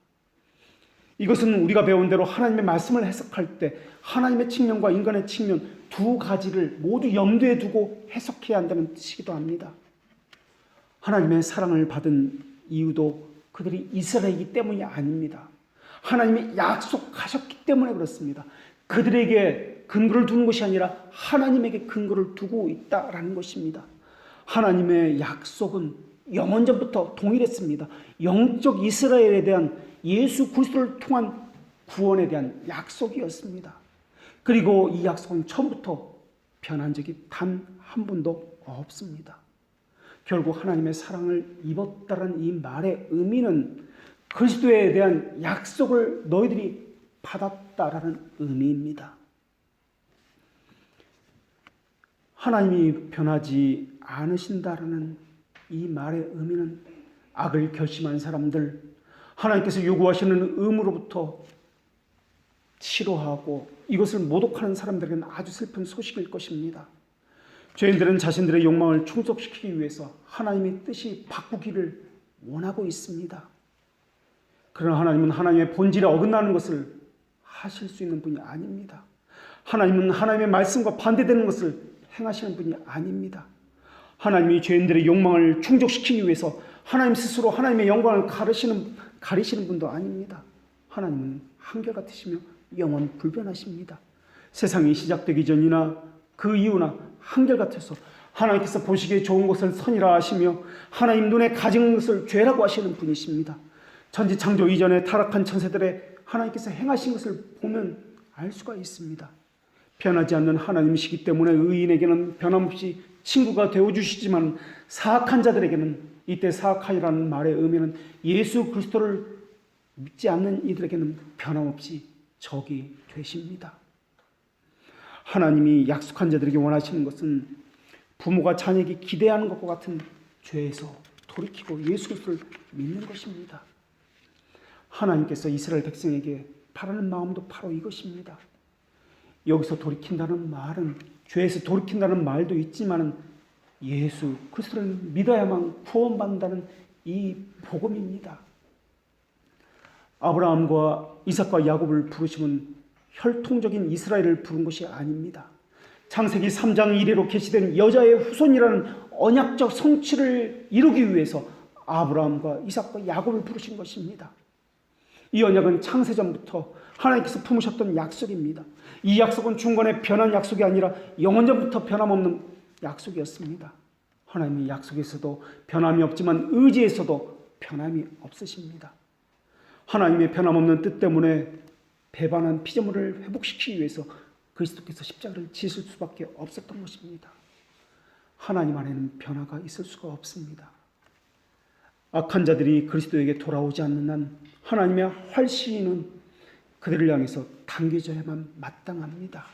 이것은 우리가 배운 대로 하나님의 말씀을 해석할 때 하나님의 측면과 인간의 측면 두 가지를 모두 염두에 두고 해석해야 한다는 뜻이기도 합니다. 하나님의 사랑을 받은 이유도 그들이 이스라엘이기 때문이 아닙니다. 하나님이 약속하셨기 때문에 그렇습니다. 그들에게 근거를 두는 것이 아니라 하나님에게 근거를 두고 있다라는 것입니다. 하나님의 약속은 영원전부터 동일했습니다. 영적 이스라엘에 대한 예수 그리스도를 통한 구원에 대한 약속이었습니다. 그리고 이 약속은 처음부터 변한 적이 단 한 번도 없습니다. 결국 하나님의 사랑을 입었다는 이 말의 의미는 그리스도에 대한 약속을 너희들이 받았다라는 의미입니다. 하나님이 변하지 않으신다라는 이 말의 의미는 악을 결심한 사람들, 하나님께서 요구하시는 의무로부터 싫어하고 이것을 모독하는 사람들에게는 아주 슬픈 소식일 것입니다. 죄인들은 자신들의 욕망을 충족시키기 위해서 하나님의 뜻이 바꾸기를 원하고 있습니다. 그러나 하나님은 하나님의 본질에 어긋나는 것을 하실 수 있는 분이 아닙니다. 하나님은 하나님의 말씀과 반대되는 것을 행하시는 분이 아닙니다. 하나님이 죄인들의 욕망을 충족시키기 위해서 하나님 스스로 하나님의 영광을 가리시는 분도 아닙니다. 하나님은 한결같으시며 영원 불변하십니다. 세상이 시작되기 전이나 그 이후나 한결같아서 하나님께서 보시기에 좋은 것을 선이라 하시며 하나님 눈에 가증한 것을 죄라고 하시는 분이십니다. 천지창조 이전에 타락한 천세들의 하나님께서 행하신 것을 보면 알 수가 있습니다. 변하지 않는 하나님이시기 때문에 의인에게는 변함없이 친구가 되어주시지만 사악한 자들에게는, 이때 사악하이라는 말의 의미는 예수 그리스도를 믿지 않는 이들에게는 변함없이 적이 되십니다. 하나님이 약속한 자들에게 원하시는 것은 부모가 자녀에게 기대하는 것과 같은 죄에서 돌이키고 예수 그리스도를 믿는 것입니다. 하나님께서 이스라엘 백성에게 바라는 마음도 바로 이것입니다. 여기서 돌이킨다는 말은, 죄에서 돌이킨다는 말도 있지만 예수 그리스도를 믿어야만 구원받는다는 이 복음입니다. 아브라함과 이삭과 야곱을 부르심은 혈통적인 이스라엘을 부른 것이 아닙니다. 창세기 3장 1회로 계시된 여자의 후손이라는 언약적 성취를 이루기 위해서 아브라함과 이삭과 야곱을 부르신 것입니다. 이 언약은 창세전부터 하나님께서 품으셨던 약속입니다. 이 약속은 중간에 변한 약속이 아니라 영원전부터 변함없는 약속이었습니다. 하나님의 약속에서도 변함이 없지만 의지에서도 변함이 없으십니다. 하나님의 변함없는 뜻 때문에 배반한 피조물을 회복시키기 위해서 그리스도께서 십자가를 지실 수밖에 없었던 것입니다. 하나님 안에는 변화가 있을 수가 없습니다. 악한 자들이 그리스도에게 돌아오지 않는 한 하나님의 활시위는 그들을 향해서 당겨져야만 마땅합니다.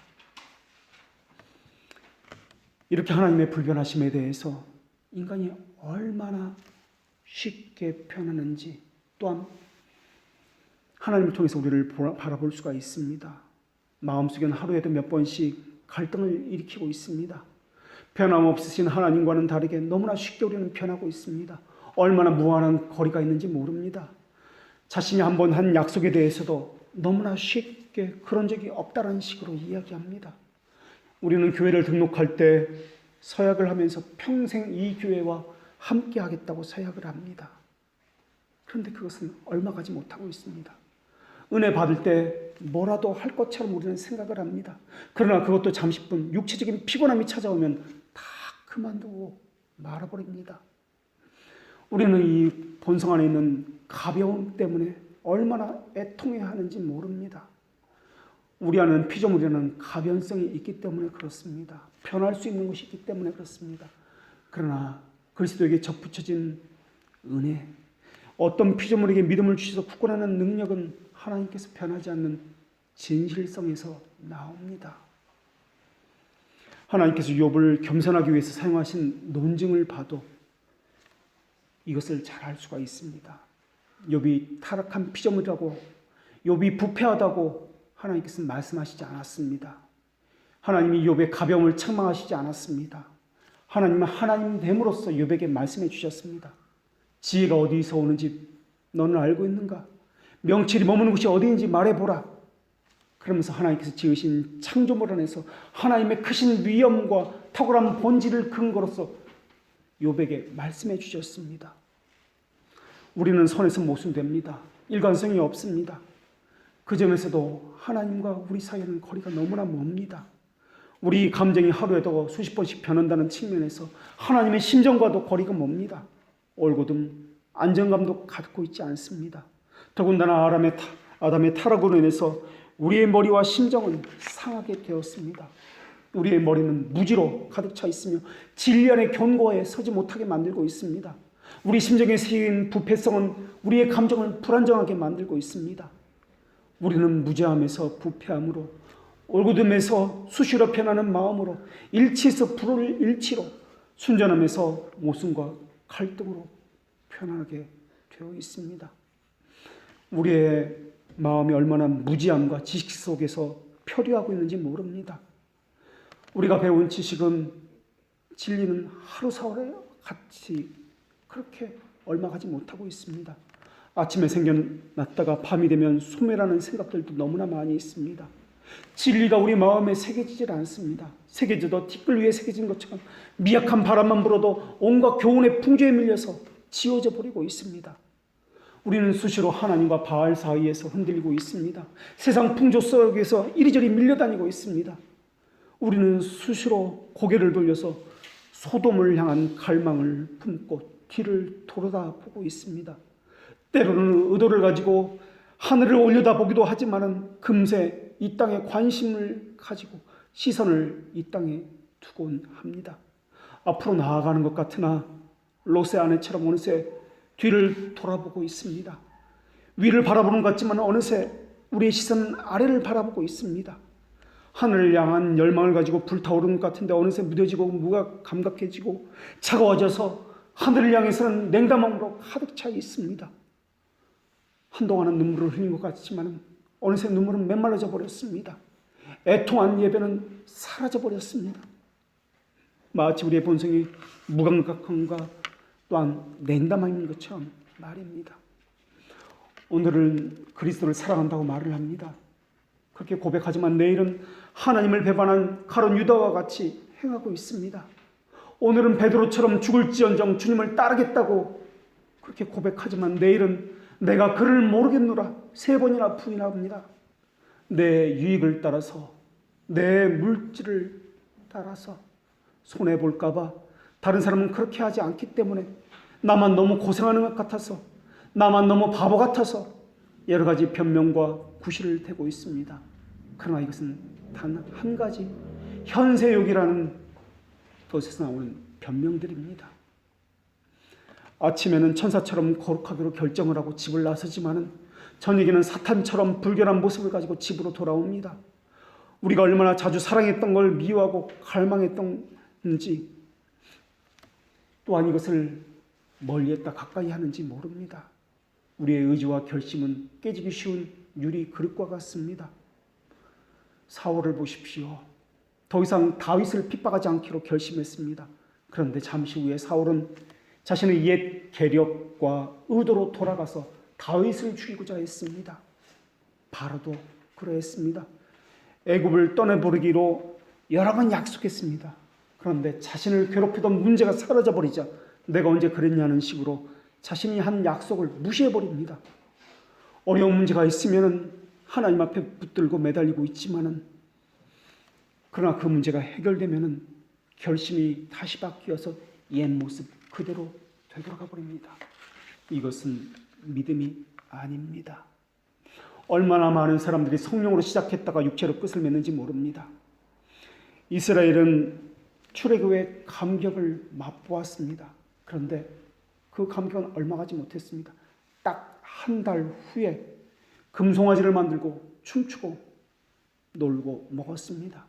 이렇게 하나님의 불변하심에 대해서 인간이 얼마나 쉽게 표현하는지 또한 하나님을 통해서 우리를 바라볼 수가 있습니다. 마음속에는 하루에도 몇 번씩 갈등을 일으키고 있습니다. 변함없으신 하나님과는 다르게 너무나 쉽게 우리는 변하고 있습니다. 얼마나 무한한 거리가 있는지 모릅니다. 자신이 한번 한 약속에 대해서도 너무나 쉽게 그런 적이 없다는 식으로 이야기합니다. 우리는 교회를 등록할 때 서약을 하면서 평생 이 교회와 함께 하겠다고 서약을 합니다. 그런데 그것은 얼마 가지 못하고 있습니다. 은혜 받을 때 뭐라도 할 것처럼 우리는 생각을 합니다. 그러나 그것도 잠시뿐 육체적인 피곤함이 찾아오면 다 그만두고 말아버립니다. 우리는 이 본성 안에 있는 가벼움 때문에 얼마나 애통해야 하는지 모릅니다. 우리 안에는 피조물이라는 가변성이 있기 때문에 그렇습니다. 변할 수 있는 것이 있기 때문에 그렇습니다. 그러나 그리스도에게 접붙여진 은혜, 어떤 피조물에게 믿음을 주셔서 굳건하는 능력은 하나님께서 변하지 않는 진실성에서 나옵니다. 하나님께서 욥을 겸손하기 위해서 사용하신 논증을 봐도 이것을 잘 알 수가 있습니다. 욥이 타락한 피조물이라고, 욥이 부패하다고 하나님께서는 말씀하시지 않았습니다. 하나님이 욥의 가벼움을 책망하시지 않았습니다. 하나님은 하나님 됨으로써 욥에게 말씀해 주셨습니다. 지혜가 어디서 오는지 너는 알고 있는가? 명철이 머무는 곳이 어디인지 말해보라. 그러면서 하나님께서 지으신 창조물 안에서 하나님의 크신 위엄과 탁월한 본질을 근거로서 욥에게 말씀해 주셨습니다. 우리는 선에서 모순됩니다. 일관성이 없습니다. 그 점에서도 하나님과 우리 사이에는 거리가 너무나 멉니다. 우리 감정이 하루에도 수십 번씩 변한다는 측면에서 하나님의 심정과도 거리가 멉니다. 올곧음, 안정감도 갖고 있지 않습니다. 더군다나 아담의 타락으로 인해서 우리의 머리와 심정은 상하게 되었습니다. 우리의 머리는 무지로 가득 차 있으며 진리 안의 견고에 서지 못하게 만들고 있습니다. 우리 심정에 새긴 부패성은 우리의 감정을 불안정하게 만들고 있습니다. 우리는 무죄함에서 부패함으로, 올곧음에서 수시로 변하는 마음으로, 일치에서 불을 일치로, 순전함에서 모순과 갈등으로 변하게 되어 있습니다. 우리의 마음이 얼마나 무지함과 지식 속에서 표류하고 있는지 모릅니다. 우리가 배운 지식은, 진리는 하루 사흘에 같이 그렇게 얼마 가지 못하고 있습니다. 아침에 생겨났다가 밤이 되면 소멸하는 생각들도 너무나 많이 있습니다. 진리가 우리 마음에 새겨지질 않습니다. 새겨져도 티끌 위에 새겨진 것처럼 미약한 바람만 불어도 온갖 교훈의 풍조에 밀려서 지워져 버리고 있습니다. 우리는 수시로 하나님과 바알 사이에서 흔들리고 있습니다. 세상 풍조 속에서 이리저리 밀려다니고 있습니다. 우리는 수시로 고개를 돌려서 소돔을 향한 갈망을 품고 뒤를 돌아다보고 있습니다. 때로는 의도를 가지고 하늘을 올려다보기도 하지만 금세 이 땅에 관심을 가지고 시선을 이 땅에 두곤 합니다. 앞으로 나아가는 것 같으나 롯의 아내처럼 어느새 뒤를 돌아보고 있습니다. 위를 바라보는 것 같지만 어느새 우리의 시선은 아래를 바라보고 있습니다. 하늘을 향한 열망을 가지고 불타오르는 것 같은데 어느새 무뎌지고 무가 감각해지고 차가워져서 하늘을 향해서는 냉담함으로 가득 차 있습니다. 한동안은 눈물을 흘린 것 같지만 어느새 눈물은 메말라져 버렸습니다. 애통한 예배는 사라져 버렸습니다. 마치 우리의 본성이 무감각함과 또한 냉담함인 것처럼 말입니다. 오늘은 그리스도를 사랑한다고 말을 합니다. 그렇게 고백하지만 내일은 하나님을 배반한 가룟 유다와 같이 행하고 있습니다. 오늘은 베드로처럼 죽을지언정 주님을 따르겠다고 그렇게 고백하지만 내일은 내가 그를 모르겠노라 3번이나 부인합니다. 내 유익을 따라서, 내 물질을 따라서 손해볼까 봐 다른 사람은 그렇게 하지 않기 때문에 나만 너무 고생하는 것 같아서, 나만 너무 바보 같아서 여러 가지 변명과 구실을 대고 있습니다. 그러나 이것은 단 한 가지 현세욕이라는 것에서 나오는 변명들입니다. 아침에는 천사처럼 거룩하기로 결정을 하고 집을 나서지만은 저녁에는 사탄처럼 불결한 모습을 가지고 집으로 돌아옵니다. 우리가 얼마나 자주 사랑했던 걸 미워하고 갈망했던지 또한 이것을 멀리했다 가까이 하는지 모릅니다. 우리의 의지와 결심은 깨지기 쉬운 유리 그릇과 같습니다. 사울을 보십시오. 더 이상 다윗을 핍박하지 않기로 결심했습니다. 그런데 잠시 후에 사울은 자신의 옛 계력과 의도로 돌아가서 다윗을 죽이고자 했습니다. 바로도 그러했습니다. 애굽을 떠나버리기로 여러 번 약속했습니다. 그런데 자신을 괴롭히던 문제가 사라져버리자 내가 언제 그랬냐는 식으로 자신이 한 약속을 무시해버립니다. 어려운 문제가 있으면 하나님 앞에 붙들고 매달리고 있지만은 그러나 그 문제가 해결되면은 결심이 다시 바뀌어서 옛 모습 그대로 되돌아가 버립니다. 이것은 믿음이 아닙니다. 얼마나 많은 사람들이 성령으로 시작했다가 육체로 끝을 맺는지 모릅니다. 이스라엘은 출애굽의 감격을 맛보았습니다. 그런데 그 감격은 얼마 가지 못했습니다. 딱 한 달 후에 금송아지를 만들고 춤추고 놀고 먹었습니다.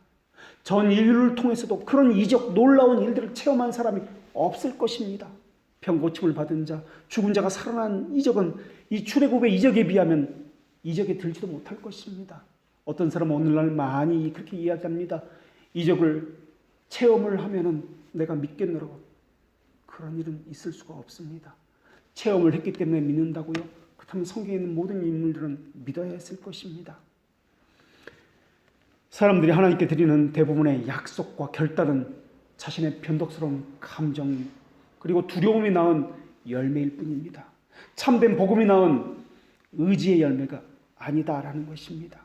전 인류를 통해서도 그런 이적 놀라운 일들을 체험한 사람이 없을 것입니다. 병고침을 받은 자, 죽은 자가 살아난 이적은 이 출애굽의 이적에 비하면 이적에 들지도 못할 것입니다. 어떤 사람은 오늘날 많이 그렇게 이야기합니다. 이적을 체험을 하면은 내가 믿겠노라고. 그런 일은 있을 수가 없습니다. 체험을 했기 때문에 믿는다고요? 그렇다면 성경에 있는 모든 인물들은 믿어야 했을 것입니다. 사람들이 하나님께 드리는 대부분의 약속과 결단은 자신의 변덕스러운 감정 그리고 두려움이 낳은 열매일 뿐입니다. 참된 복음이 낳은 의지의 열매가 아니다라는 것입니다.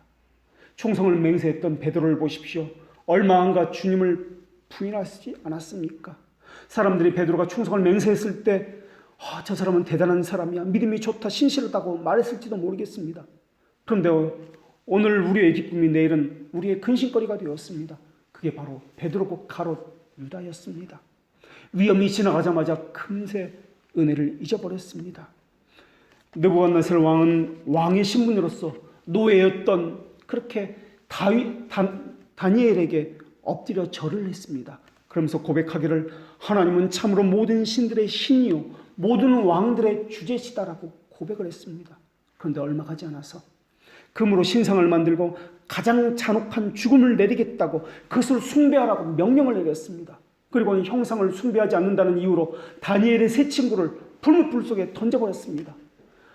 충성을 맹세했던 베드로를 보십시오. 얼마 안가 주님을 부인하지 않았습니까? 사람들이 베드로가 충성을 맹세했을 때 저 사람은 대단한 사람이야, 믿음이 좋다, 신실하다고 말했을지도 모르겠습니다. 그런데 오늘 우리의 기쁨이 내일은 우리의 근심거리가 되었습니다. 그게 바로 베드로고 가롯 유다였습니다. 위험이 지나가자마자 금세 은혜를 잊어버렸습니다. 느부갓네살 왕은 왕의 신분으로서 노예였던 그렇게 다니엘에게 엎드려 절을 했습니다. 그러면서 고백하기를 하나님은 참으로 모든 신들의 신이요 모든 왕들의 주제시다라고 고백을 했습니다. 그런데 얼마 가지 않아서 금으로 신상을 만들고 가장 잔혹한 죽음을 내리겠다고 그것을 숭배하라고 명령을 내렸습니다. 그리고 형상을 숭배하지 않는다는 이유로 다니엘의 세 친구를 풀무불 속에 던져버렸습니다.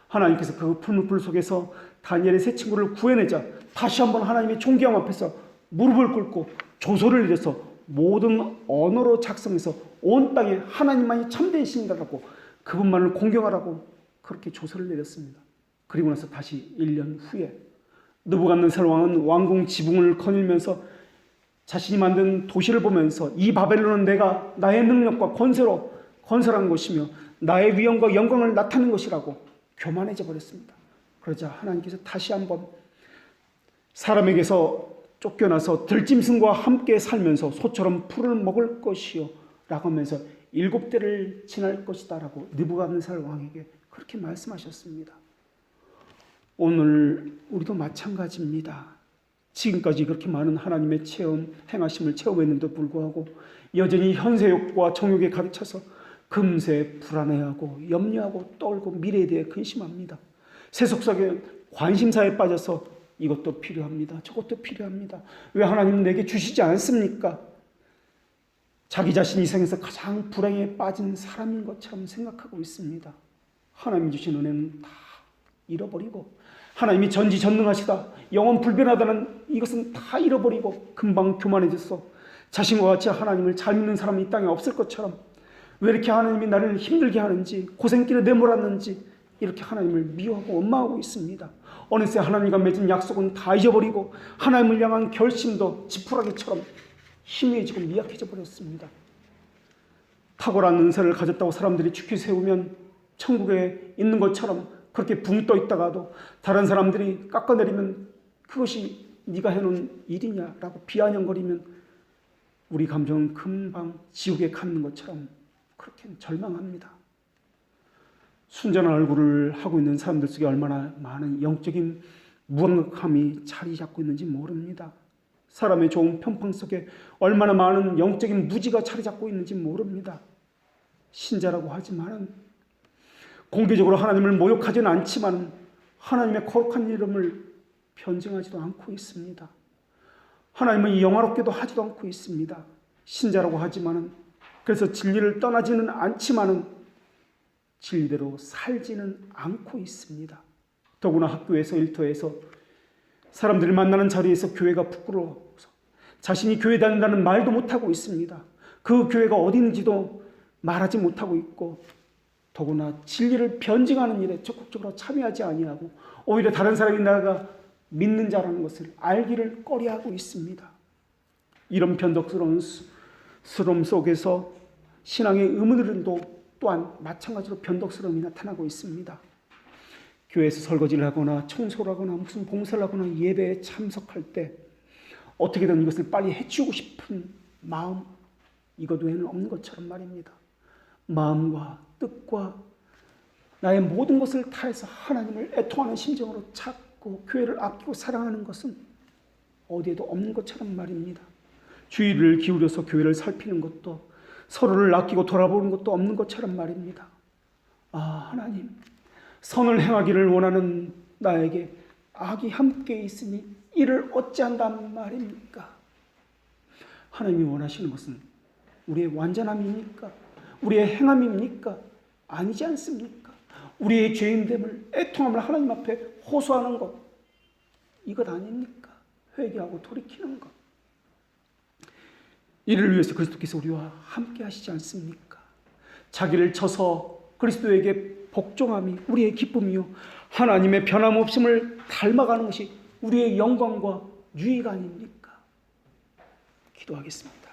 하나님께서 그 풀무불 속에서 다니엘의 세 친구를 구해내자 다시 한번 하나님의 존귀함 앞에서 무릎을 꿇고 조소를 이뤄서 모든 언어로 작성해서 온 땅에 하나님만이 참된 신이라고 그분만을 공경하라고 그렇게 조서를 내렸습니다. 그리고 나서 다시 1년 후에 느부갓네살 왕은 왕궁 지붕을 거닐면서 자신이 만든 도시를 보면서 이 바벨론은 내가 나의 능력과 권세로 건설한 것이며 나의 위엄과 영광을 나타낸 것이라고 교만해져 버렸습니다. 그러자 하나님께서 다시 한번 사람에게서 쫓겨나서 들짐승과 함께 살면서 소처럼 풀을 먹을 것이요 라고 하면서 7대를 지날 것이다 라고 느부갓네살 왕에게 그렇게 말씀하셨습니다. 오늘 우리도 마찬가지입니다. 지금까지 그렇게 많은 하나님의 행하심을 체험했는데도 불구하고 여전히 현세욕과 정욕에 가득 차서 금세 불안해하고 염려하고 떨고 미래에 대해 근심합니다. 세속적인 관심사에 빠져서 이것도 필요합니다. 저것도 필요합니다. 왜 하나님은 내게 주시지 않습니까? 자기 자신 이생에서 가장 불행에 빠진 사람인 것처럼 생각하고 있습니다. 하나님이 주신 은혜는 다 잃어버리고 하나님이 전지전능하시다, 영원 불변하다는 이것은 다 잃어버리고 금방 교만해졌어. 자신과 같이 하나님을 잘 믿는 사람이 이 땅에 없을 것처럼 왜 이렇게 하나님이 나를 힘들게 하는지, 고생길에 내몰았는지 이렇게 하나님을 미워하고 원망하고 있습니다. 어느새 하나님과 맺은 약속은 다 잊어버리고 하나님을 향한 결심도 지푸라기처럼 희미해지고 미약해져 버렸습니다. 탁월한 은사를 가졌다고 사람들이 죽게 세우면 천국에 있는 것처럼 그렇게 붕 떠 있다가도 다른 사람들이 깎아내리면 그것이 네가 해놓은 일이냐라고 비아냥거리면 우리 감정은 금방 지옥에 갇는 것처럼 그렇게 절망합니다. 순전한 얼굴을 하고 있는 사람들 속에 얼마나 많은 영적인 무감각함이 자리 잡고 있는지 모릅니다. 사람의 좋은 편팡 속에 얼마나 많은 영적인 무지가 자리 잡고 있는지 모릅니다. 신자라고 하지만 공개적으로 하나님을 모욕하지는 않지만 하나님의 거룩한 이름을 변증하지도 않고 있습니다. 하나님을 영화롭게도 하지도 않고 있습니다. 신자라고 하지만은 그래서 진리를 떠나지는 않지만은 진리대로 살지는 않고 있습니다. 더구나 학교에서 일터에서 사람들이 만나는 자리에서 교회가 부끄러워서 자신이 교회 다닌다는 말도 못하고 있습니다. 그 교회가 어딘지도 말하지 못하고 있고 더구나 진리를 변증하는 일에 적극적으로 참여하지 아니하고 오히려 다른 사람이 나가 믿는 자라는 것을 알기를 꺼려하고 있습니다. 이런 변덕스러운 스러움 속에서 신앙의 의무들도 또한 마찬가지로 변덕스러움이 나타나고 있습니다. 교회에서 설거지를 하거나 청소를 하거나 무슨 봉사를 하거나 예배에 참석할 때 어떻게든 이것을 빨리 해치우고 싶은 마음, 이것 외에는 없는 것처럼 말입니다. 마음과 뜻과 나의 모든 것을 다해서 하나님을 애통하는 심정으로 찾고 교회를 아끼고 사랑하는 것은 어디에도 없는 것처럼 말입니다. 주의를 기울여서 교회를 살피는 것도 서로를 아끼고 돌아보는 것도 없는 것처럼 말입니다. 아, 하나님, 선을 행하기를 원하는 나에게 악이 함께 있으니 이를 어찌한단 말입니까? 하나님이 원하시는 것은 우리의 완전함입니까? 우리의 행함입니까? 아니지 않습니까? 우리의 죄인됨을, 애통함을 하나님 앞에 호소하는 것, 이것 아닙니까? 회개하고 돌이키는 것. 이를 위해서 그리스도께서 우리와 함께 하시지 않습니까? 자기를 쳐서 그리스도에게 복종함이 우리의 기쁨이요 하나님의 변함없음을 닮아가는 것이 우리의 영광과 유익 아닙니까? 기도하겠습니다.